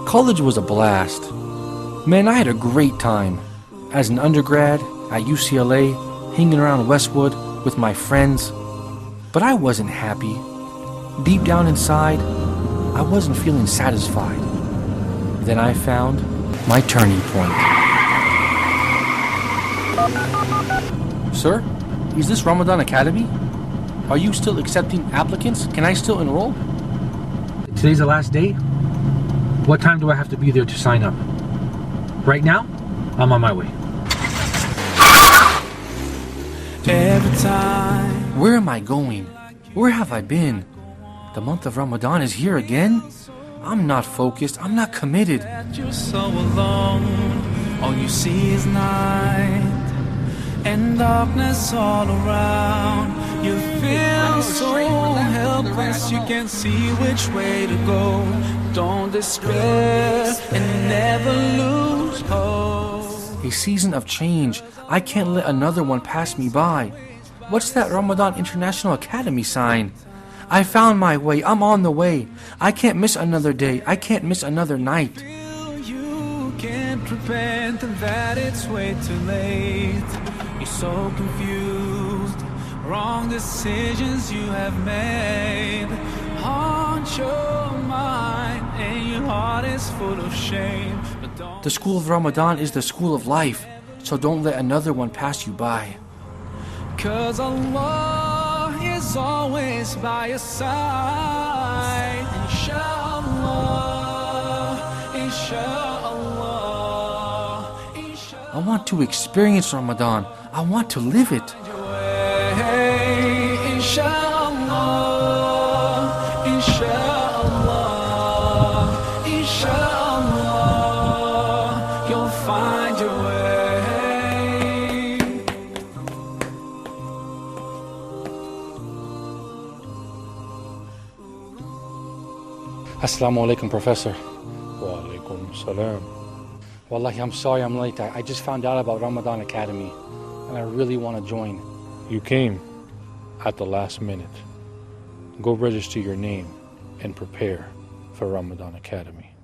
College was a blast. Man, I had a great time. As an undergrad at UCLA, hanging around Westwood with my friends. But I wasn't happy. Deep down inside, I wasn't feeling satisfied. Then I found my turning point. Sir, is this Ramadan Academy? Are you still accepting applicants? Can I still enroll? Today's the last day. What time do I have to be there to sign up? Right now, I'm on my way. Every time. Where am I going? Where have I been? The month of Ramadan is here again? I'm not focused. I'm not committed. You're so alone. All you see is night and darkness all around. You feel so helpless. You can't see which way to go. Don't despair and never lose hope. A season of change. I can't let another one pass me by. What's that Ramadan International Academy sign? I found my way. I'm on the way. I can't miss another day. I can't miss another night. You can't repent and that it's way too late. You're so confused. Wrong decisions you have made. Haunt your mind and your heart is full of shame. The school of Ramadan is the school of life. So don't let another one pass you by. 'Cause Allah is always by your side. Inshallah, inshallah, inshallah. I want to experience Ramadan. I want to live it. Inshallah, inshallah, inshallah, you'll find your way. Assalamu alaikum, Professor. Wa alaikum salam. Wallahi, I'm sorry I'm late. I just found out about Ramadan Academy and I really want to join. You came at the last minute. Go register your name and prepare for Ramadan Academy.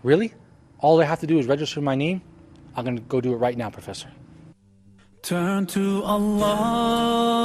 Really? All I have to do is register my name? I'm going to go do it right now, Professor. Turn to Allah.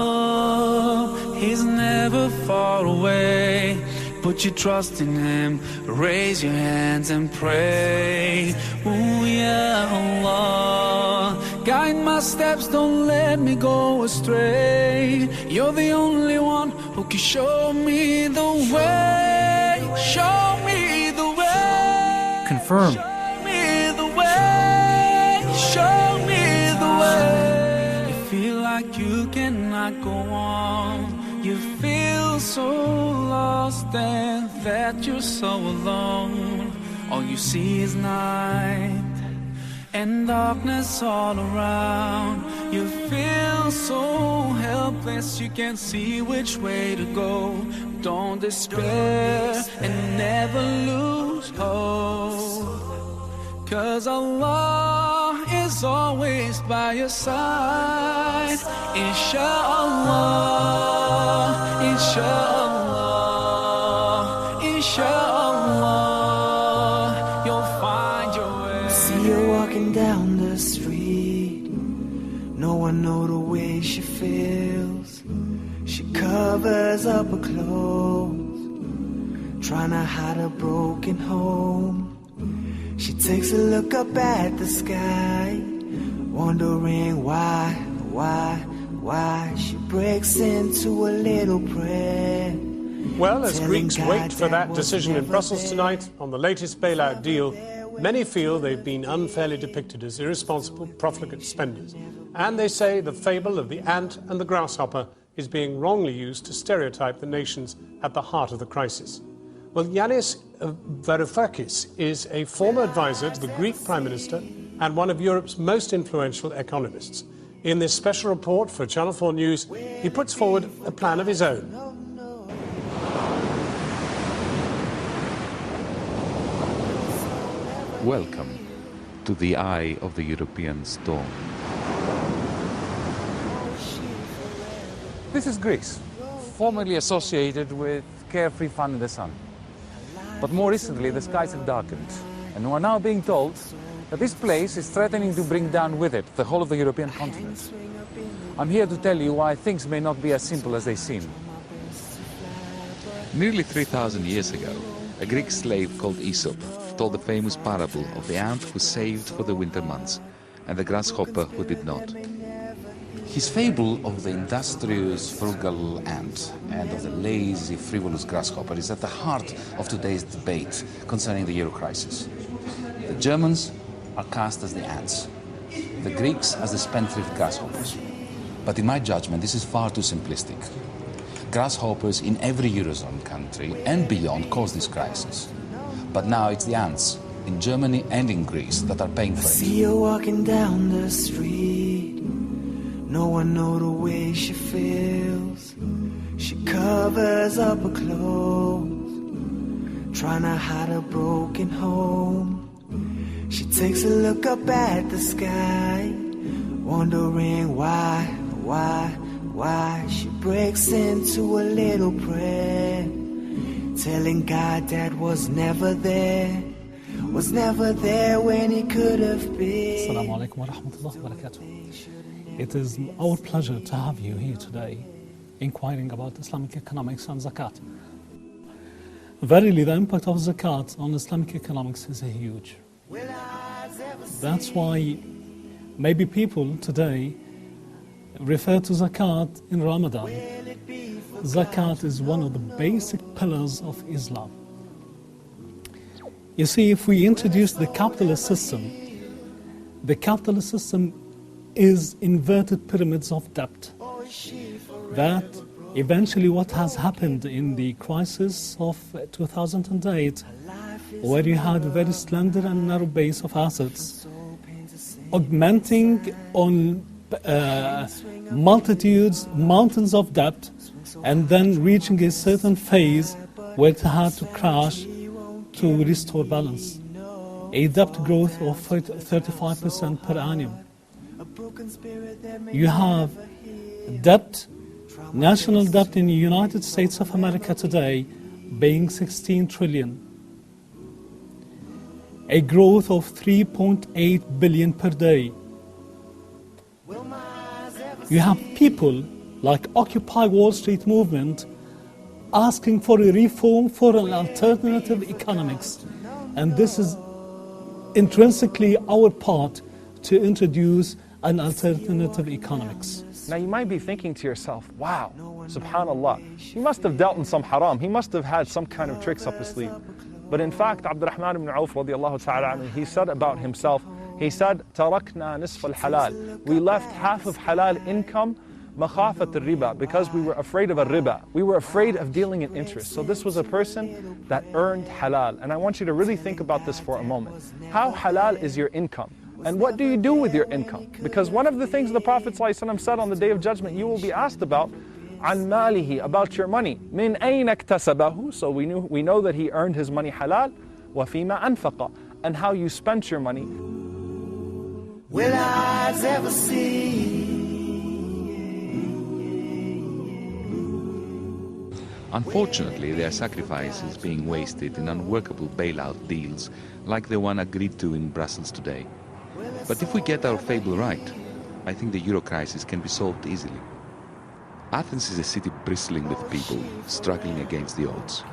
He's never far away. Put your trust in Him, raise your hands and pray. Ooh, ya Allah, guide my steps, don't let me go astray. You're the only one who can show me the way. Show me the way. Confirm. Show me the way. Show me the way. You feel like you cannot go on. You feel so lost and that you're so alone. All you see is night and darkness all around. You feel so helpless, you can't see which way to go. Don't despair and never lose hope. 'Cause Allah is always by your side. Inshallah, inshallah, inshallah, you'll find your way. I see her walking down the street. No one know the way she feels. She covers up her clothes, trying to hide a broken home. She takes a look up at the sky, wondering why she breaks into a little prayer. Well, as Greeks wait for that decision in Brussels tonight on the latest bailout deal, many feel they've been unfairly depicted as irresponsible, profligate spenders. And they say the fable of the ant and the grasshopper is being wrongly used to stereotype the nations at the heart of the crisis. Well, Yanis Varoufakis is a former advisor to the Greek Prime Minister and one of Europe's most influential economists. In this special report for Channel 4 News, he puts forward a plan of his own. Welcome to the eye of the European storm. This is Greece, formerly associated with carefree fun in the sun. But more recently, the skies have darkened, and we are now being told that this place is threatening to bring down with it the whole of the European continent. I'm here to tell you why things may not be as simple as they seem. Nearly 3,000 years ago, a Greek slave called Aesop told the famous parable of the ant who saved for the winter months and the grasshopper who did not. His fable of the industrious, frugal ant and of the lazy, frivolous grasshopper is at the heart of today's debate concerning the euro crisis. The Germans are cast as the ants, the Greeks as the spendthrift grasshoppers. But in my judgment, this is far too simplistic. Grasshoppers in every Eurozone country and beyond cause this crisis. But now it's the ants in Germany and in Greece that are paying for it. I see her walking down the street. No one knows the way she feels. She covers up her clothes, trying to hide a broken home. She takes a look up at the sky, wondering why she breaks into a little prayer, telling God that was never there when he could have been. Assalamu alaikum wa rahmatullahi wa barakatuh. It is our pleasure to have you here today, inquiring about Islamic economics and zakat. Verily, the impact of zakat on Islamic economics is huge. That's why maybe people today refer to zakat in Ramadan. Zakat is one of the basic pillars of Islam. You see, if we introduce the capitalist system is inverted pyramids of debt. That eventually what has happened in the crisis of 2008, where you had a very slender and narrow base of assets, augmenting on mountains of debt, and then reaching a certain phase where it had to crash to restore balance. A debt growth of 35% per annum. You have debt, national debt in the United States of America today being 16 trillion. A growth of 3.8 billion per day. You have people like Occupy Wall Street movement asking for a reform for an alternative economics. And this is intrinsically our part to introduce an alternative economics. Now you might be thinking to yourself, wow, subhanallah, he must have dealt in some haram, he must have had some kind of tricks up his sleeve. But in fact, Abdurrahman ibn Auf radiallahu ta'ala anhu, he said about himself, he said, tarakna nisf al-halal. We left half of halal income, makhafat al-riba, because we were afraid of a riba. We were afraid of dealing in interest. So this was a person that earned halal. And I want you to really think about this for a moment. How halal is your income? And what do you do with your income? Because one of the things the Prophet ﷺ said on the Day of Judgment, you will be asked about, an malihi, about your money. Min ayna iktasabahu, so we know that he earned his money halal. Wa fima anfaqa, and how you spent your money. Will eyes ever see? Unfortunately, their sacrifice is being wasted in unworkable bailout deals like the one agreed to in Brussels today. But if we get our fable right, I think the euro crisis can be solved easily. Athens is a city bristling with people struggling against the odds.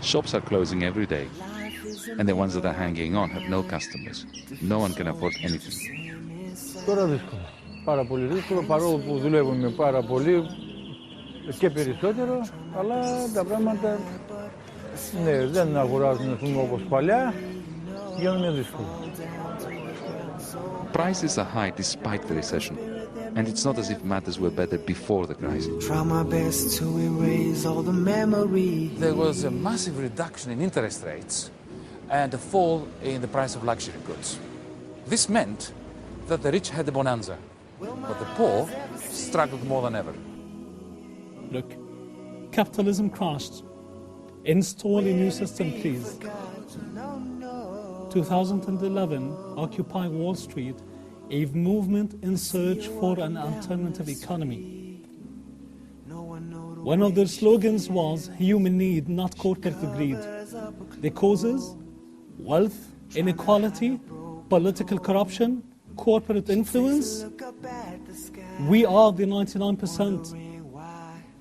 Shops are closing every day, and the ones that are hanging on have no customers. No one can afford anything. Τώρα δύσκολο. Πάρα πολύ δύσκολο, παρόλο που δουλεύουμε πάρα πολύ και περισσότερο, αλλά τα πράγματα δεν αγοράζουν όπως παλιά, γίνονται δύσκολο. Prices are high despite the recession, and it's not as if matters were better before the crisis. Try my best to erase all the memories. There was a massive reduction in interest rates and a fall in the price of luxury goods. This meant that the rich had a bonanza, but the poor struggled more than ever. Look, capitalism crashed. Install a new system, please. 2011, Occupy Wall Street, a movement in search for an alternative economy. One of their slogans was human need, not corporate greed. The causes: wealth, inequality, political corruption, corporate influence. We are the 99%.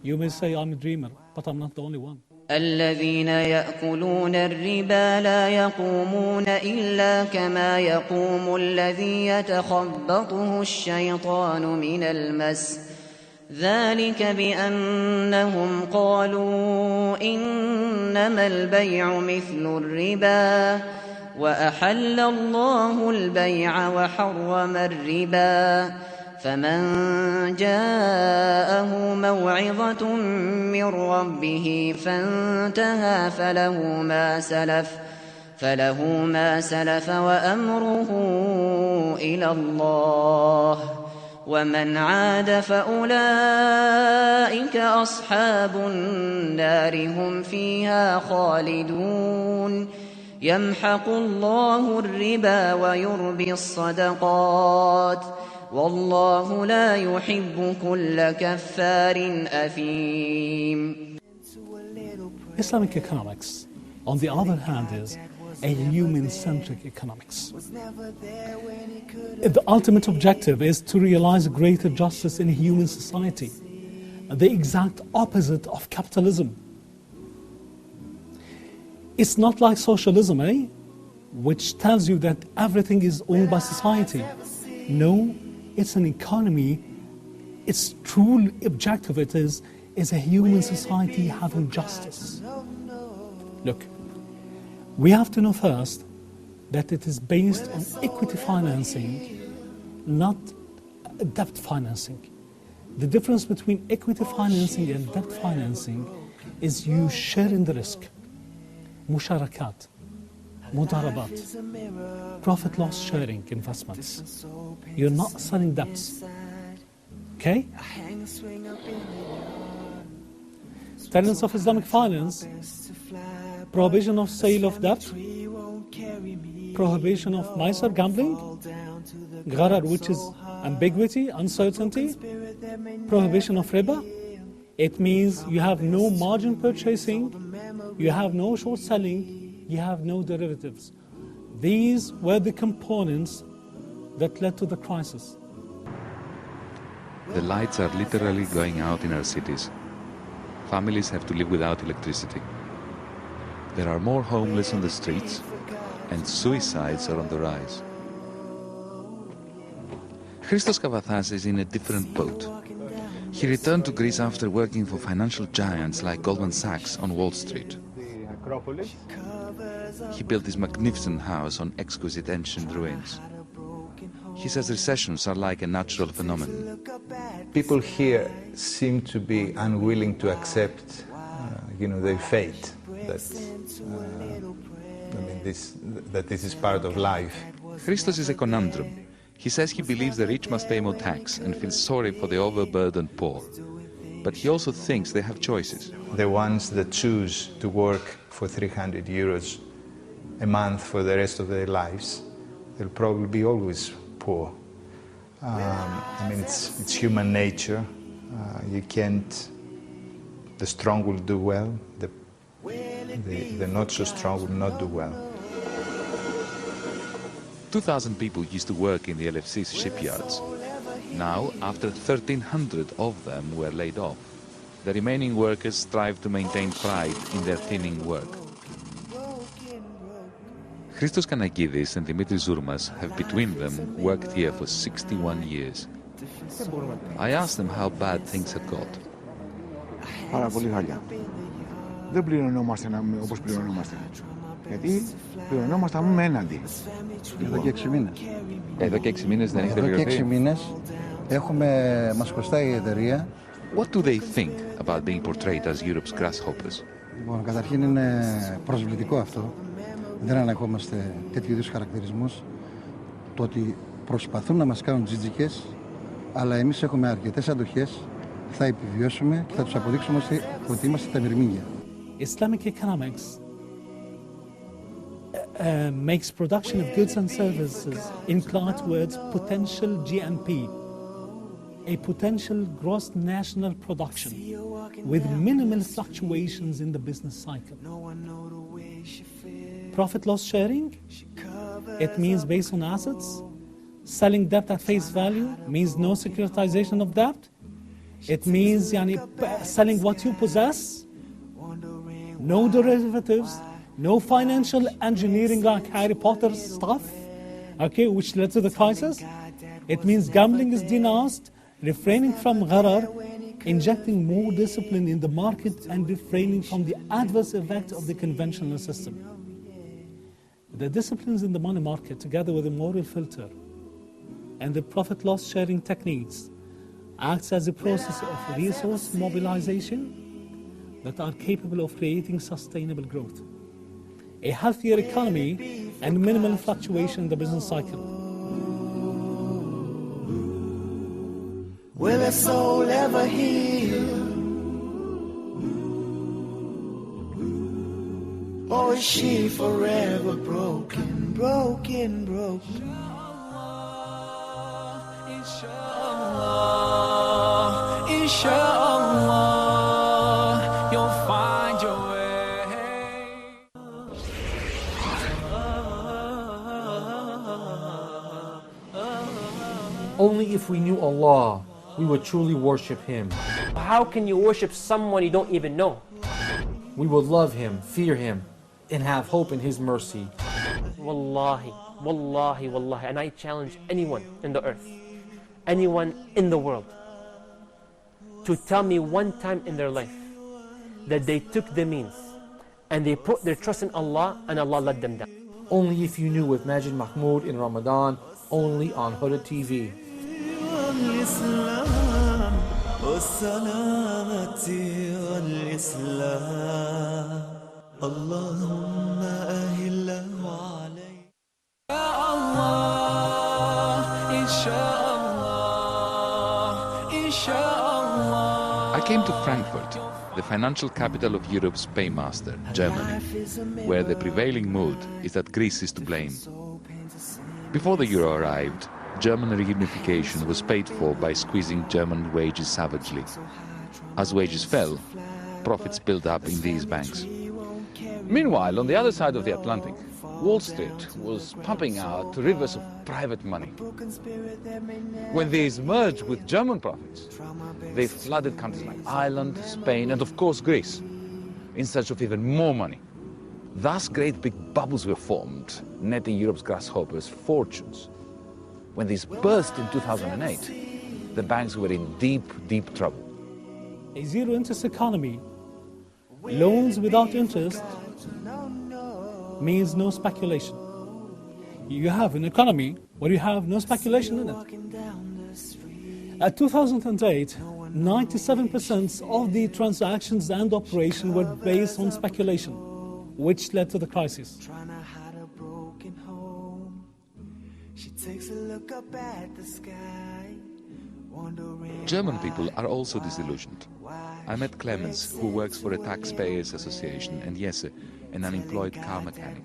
You may say I'm a dreamer, but I'm not the only one. الذين يأكلون الربا لا يقومون إلا كما يقوم الذي يتخبطه الشيطان من المس ذلك بأنهم قالوا إنما البيع مثل الربا وأحل الله البيع وحرم الربا فمن جاءه موعظة من ربه فانتهى فله ما سلف وأمره إلى الله ومن عاد فأولئك أصحاب النار هم فيها خالدون يمحق الله الربا ويربي الصدقات والله لا يحب كل كفار أثيم. Islamic economics, on the other hand, is a human-centric economics. The ultimate objective is to realize greater justice in human society, the exact opposite of capitalism. It's not like socialism, which tells you that everything is owned by society. No, it's an economy. Its true objective is a human society having justice. Look, we have to know first that it is based on equity financing, not debt financing. The difference between equity financing and debt financing is you share in the risk. Musharakat, mudarabat, profit loss sharing investments. You're not selling debts. Okay? Tenets of Islamic finance: prohibition of sale of debt, prohibition of maisar, gambling, gharar, which is ambiguity, uncertainty, prohibition of riba. It means you have no margin purchasing, you have no short selling, you have no derivatives. These were the components that led to the crisis. The lights are literally going out in our cities. Families have to live without electricity. There are more homeless on the streets, and suicides are on the rise. Christos Kavathas is in a different boat. He returned to Greece after working for financial giants like Goldman Sachs on Wall Street. He built this magnificent house on exquisite ancient ruins. He says recessions are like a natural phenomenon. People here seem to be unwilling to accept, their fate. That this is part of life. Christos is a conundrum. He says he believes the rich must pay more tax and feels sorry for the overburdened poor. But he also thinks they have choices. The ones that choose to work for 300 euros a month for the rest of their lives, they'll probably be always poor. It's human nature. The strong will do well, the not so strong will not do well. 2,000 people used to work in the LFC's shipyards. Now, after 1,300 of them were laid off, the remaining workers strive to maintain pride in their thinning work. Christos Kanakidis and Dimitris Zourmas have between them worked here for 61 years. I asked them how bad things had got. Πάρα πολύ χάλια. Δεν πληρωνόμαστε όπως πληρωνόμαστε. Γιατί πληρωνόμαστε με έναντι. Εδώ και 6 μήνες. Εδώ και 6 μήνες δεν έχετε πληρωθεί. Εδώ και 6 μήνες μας κοστάει η εταιρεία. What do they think about being portrayed as Europe's grasshoppers? Λοιπόν, καταρχήν είναι προσβλητικό αυτό. Δεν ανακόμαστε τέτοιου είδους χαρακτηρισμούς. Το ότι προσπαθούν να μας κάνουν τζιτζικές, αλλά εμείς έχουμε αρκετές αντοχές, θα επιβιώσουμε και θα τους αποδείξουμε ότι είμαστε τα μυρμήγκια. Islamic economics makes production of goods and services incline towards potential GNP. a potential gross national production with minimal fluctuations in the business cycle. Profit loss sharing, it means based on assets. Selling debt at face value means no securitization of debt. It means selling what you possess, no derivatives, no financial engineering like Harry Potter stuff, okay, which led to the crisis. It means gambling is denounced, refraining from gharar, injecting more discipline in the market, and refraining from the adverse effect of the conventional system. The disciplines in the money market, together with the moral filter and the profit loss sharing techniques, acts as a process of resource mobilization that are capable of creating sustainable growth, a healthier economy, and minimal fluctuation in the business cycle. Will a soul ever heal? Or is she forever broken, broken, broken? Inshallah, inshallah, you'll find your way. Only if we knew Allah, we would truly worship Him. How can you worship someone you don't even know? We would love Him, fear Him, and have hope in His mercy. Wallahi, wallahi, wallahi. And I challenge anyone in the earth, anyone in the world, to tell me one time in their life that they took the means and they put their trust in Allah and Allah let them down. Only if you knew with Majid Mahmoud in Ramadan, only on Huda TV. I came to Frankfurt, the financial capital of Europe's paymaster, Germany, where the prevailing mood is that Greece is to blame. Before the euro arrived, German reunification was paid for by squeezing German wages savagely. As wages fell, profits built up in these banks. Meanwhile, on the other side of the Atlantic, Wall Street was pumping out rivers of private money. When these merged with German profits, they flooded countries like Ireland, Spain, and of course Greece, in search of even more money. Thus, great big bubbles were formed, netting Europe's grasshoppers fortunes. When these burst in 2008, the banks were in deep, deep trouble. A zero-interest economy, loans without interest, means no speculation. You have an economy where you have no speculation in it. At 2008, 97% of the transactions and operations were based on speculation, which led to the crisis. German people are also disillusioned. I met Clemens, who works for a taxpayers association, and Jesse, an unemployed car mechanic.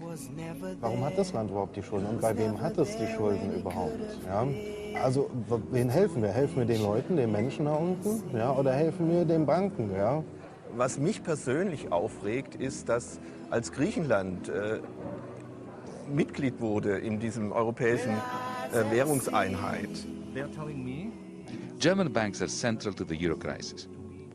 Warum hat das Land überhaupt die Schulden und bei wem hat es die Schulden überhaupt? Ja? Also, wen helfen wir? Helfen wir den Leuten, den Menschen da unten? Ja? Oder helfen wir den Banken? Ja? Was mich persönlich aufregt, ist, dass als Griechenland Mitglied wurde in diesem europäischen Währungseinheit. German banks are central to the euro crisis.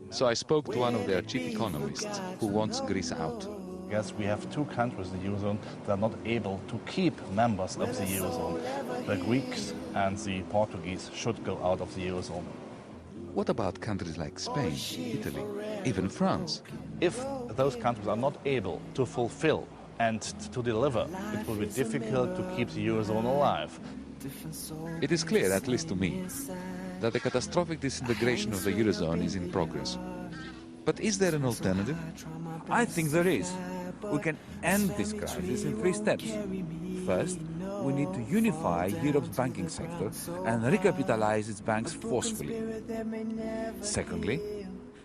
So I spoke to one of their chief economists who wants Greece out. Yes, we have two countries in the Eurozone that are not able to keep members of the Eurozone. The Greeks and the Portuguese should go out of the Eurozone. What about countries like Spain, Italy, even France? If those countries are not able to fulfill and to deliver, it will be difficult to keep the Eurozone alive. It is clear, at least to me, that the catastrophic disintegration of the Eurozone is in progress. But is there an alternative? I think there is. We can end this crisis in 3 steps. First, we need to unify Europe's banking sector and recapitalize its banks forcefully. Secondly,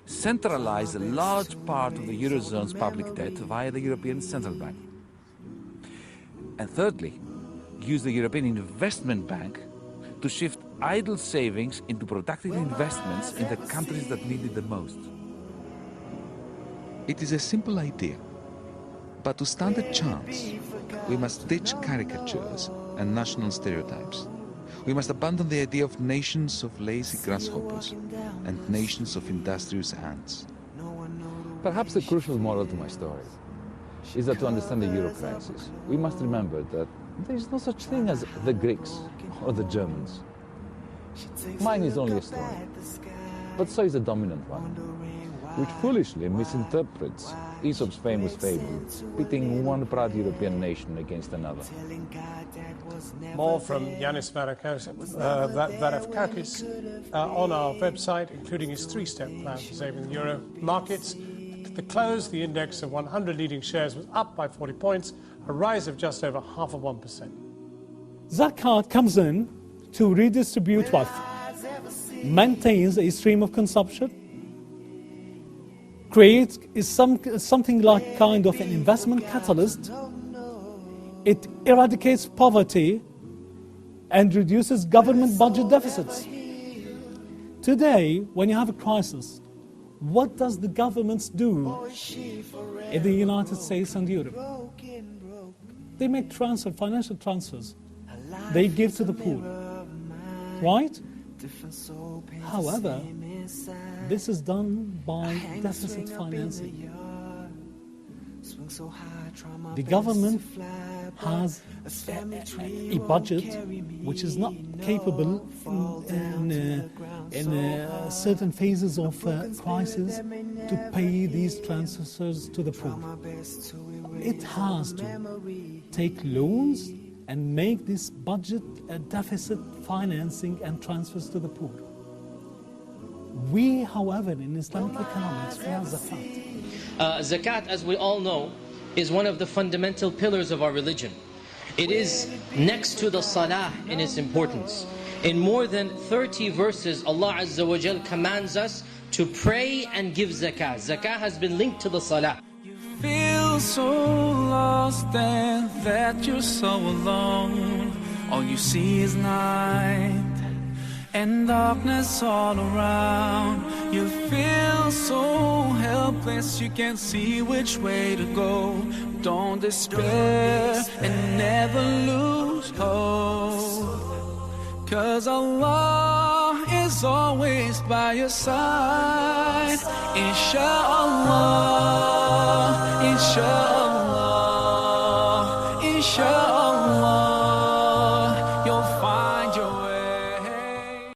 centralize a large part of the Eurozone's public debt via the European Central Bank. And thirdly, use the European Investment Bank to shift idle savings into productive investments in the countries that need it the most. It is a simple idea, but to stand a chance, we must ditch caricatures and national stereotypes. We must abandon the idea of nations of lazy grasshoppers and nations of industrious ants. Perhaps the crucial moral to my story is that to understand the Euro crisis, we must remember that there is no such thing as the Greeks or the Germans. Mine is only a story, but so is the dominant one, which foolishly misinterprets Aesop's famous fable, pitting one proud European nation against another. More from Yanis Varoufakis on our website, including his three-step plan for saving the euro markets. At the close, the index of 100 leading shares was up by 40 points, a rise of just over 0.5%. Zakat comes in to redistribute wealth, maintains a stream of consumption, creates something like kind of an investment catalyst. It eradicates poverty and reduces government budget deficits. Today, when you have a crisis, what does the governments do in the United States and Europe? They make financial transfers. They give to the poor, right? However, this is done by deficit financing. The government has a budget which is not capable in certain phases of crisis to pay these transfers to the poor. It has to take loans and make this budget a deficit financing and transfers to the poor. We, however, in Islamic economics, we have zakat. Zakat, as we all know, is one of the fundamental pillars of our religion. It is next to the salah in its importance. In more than 30 verses, Allah Azza wa Jal commands us to pray and give zakah. Zakah has been linked to the salah. Feel so lost and that you're so alone. All you see is night and darkness all around. You feel so helpless, you can't see which way to go. Don't despair and never lose hope, 'cause Allah is always by your side. Inshallah, inshallah.